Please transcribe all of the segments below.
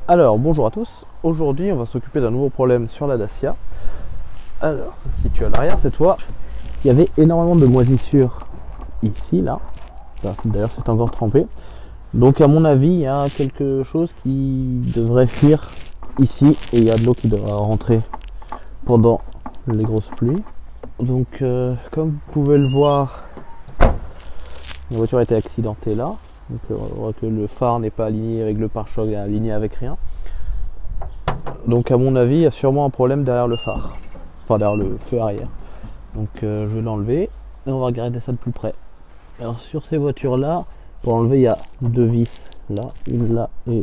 Alors, bonjour à tous. Aujourd'hui, on va s'occuper d'un nouveau problème sur la Dacia. Alors, ça se situe à l'arrière cette fois. Il y avait énormément de moisissures ici, là. D'ailleurs, c'est encore trempé. Donc, à mon avis, il y a quelque chose qui devrait fuir ici. Et il y a de l'eau qui devra rentrer pendant les grosses pluies. Donc, comme vous pouvez le voir, la voiture a été accidentée là. Donc, on voit que le phare n'est pas aligné avec le pare-choc, il est aligné avec rien. Donc à mon avis, il y a sûrement un problème derrière le phare, enfin derrière le feu arrière. Donc je vais l'enlever et on va regarder ça de plus près. Alors sur ces voitures là, pour l'enlever, il y a deux vis là et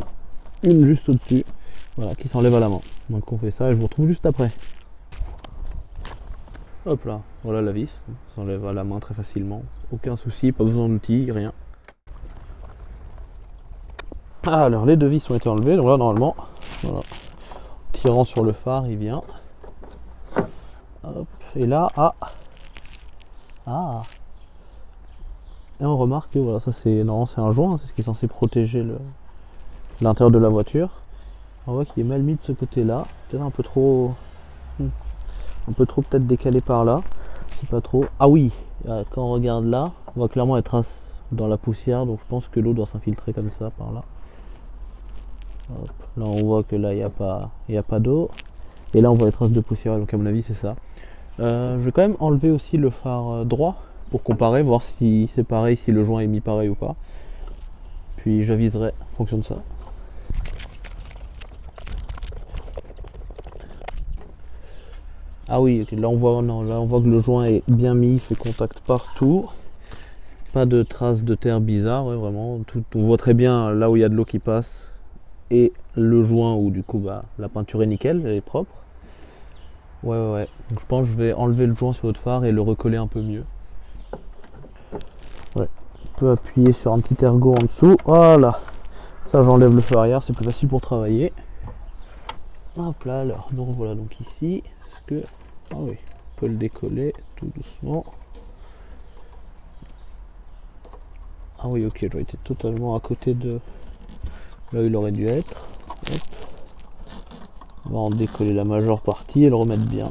une juste au-dessus, voilà, qui s'enlève à la main. Donc on fait ça et je vous retrouve juste après. Hop là, voilà la vis, s'enlève à la main très facilement, aucun souci, pas besoin d'outils, rien. Alors les deux vis ont été enlevées, donc là normalement, voilà. Tirant sur le phare, il vient. Hop, et là, et on remarque que voilà, ça c'est un joint, c'est ce qui est censé protéger l'intérieur de la voiture. On voit qu'il est mal mis de ce côté-là, peut-être un peu trop peut-être décalé par là. C'est pas trop. Ah oui, quand on regarde là, on voit clairement les traces dans la poussière, donc je pense que l'eau doit s'infiltrer comme ça par là. Hop, là on voit que là il n'y a pas d'eau. Et là on voit les traces de poussière, donc à mon avis c'est ça. Je vais quand même enlever aussi le phare droit pour comparer, voir si c'est pareil, si le joint est mis pareil ou pas. Puis j'aviserai en fonction de ça. Ah oui, okay, là on voit, non, là on voit que le joint est bien mis, il fait contact partout. Pas de traces de terre bizarre, ouais, vraiment. On voit très bien là où il y a de l'eau qui passe et le joint où du coup bah, la peinture est nickel, elle est propre. Ouais. Donc je pense que je vais enlever le joint sur votre phare et le recoller un peu mieux. Ouais. On peut appuyer sur un petit ergot en dessous. Voilà. Ça j'enlève le feu arrière, c'est plus facile pour travailler. Hop là, alors nous revoilà donc ici. Est-ce que. Ah oui, on peut le décoller tout doucement. Ah oui, ok, j'aurais été totalement à côté de là où il aurait dû être. Hop. On va en décoller la majeure partie et le remettre bien.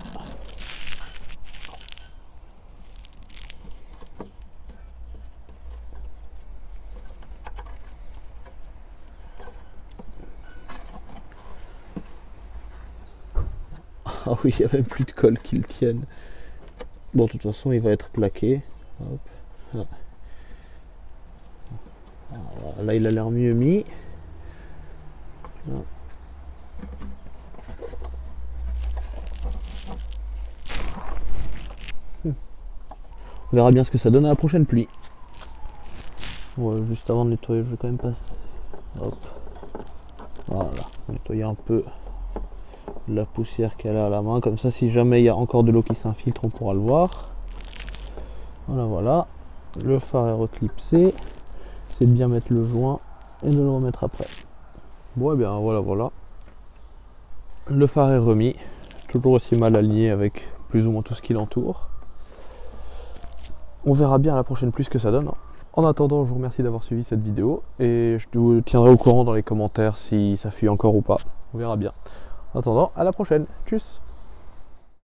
Ah oui, il n'y a même plus de colle qui le tienne. Bon, de toute façon, il va être plaqué. Hop. Ah, là, il a l'air mieux mis. Là. On verra bien ce que ça donne à la prochaine pluie. Ouais, juste avant de nettoyer, je vais quand même passer. Hop. Voilà, nettoyer un peu la poussière qu'elle a à la main. Comme ça, si jamais il y a encore de l'eau qui s'infiltre, on pourra le voir. Voilà. Le phare est reclipsé. C'est de bien mettre le joint et de le remettre après. Bon, et bien voilà. Le phare est remis. Toujours aussi mal aligné avec plus ou moins tout ce qui l'entoure. On verra bien à la prochaine pluie ce que ça donne. En attendant, je vous remercie d'avoir suivi cette vidéo et je vous tiendrai au courant dans les commentaires si ça fuit encore ou pas. On verra bien. En attendant, à la prochaine. Tchuss.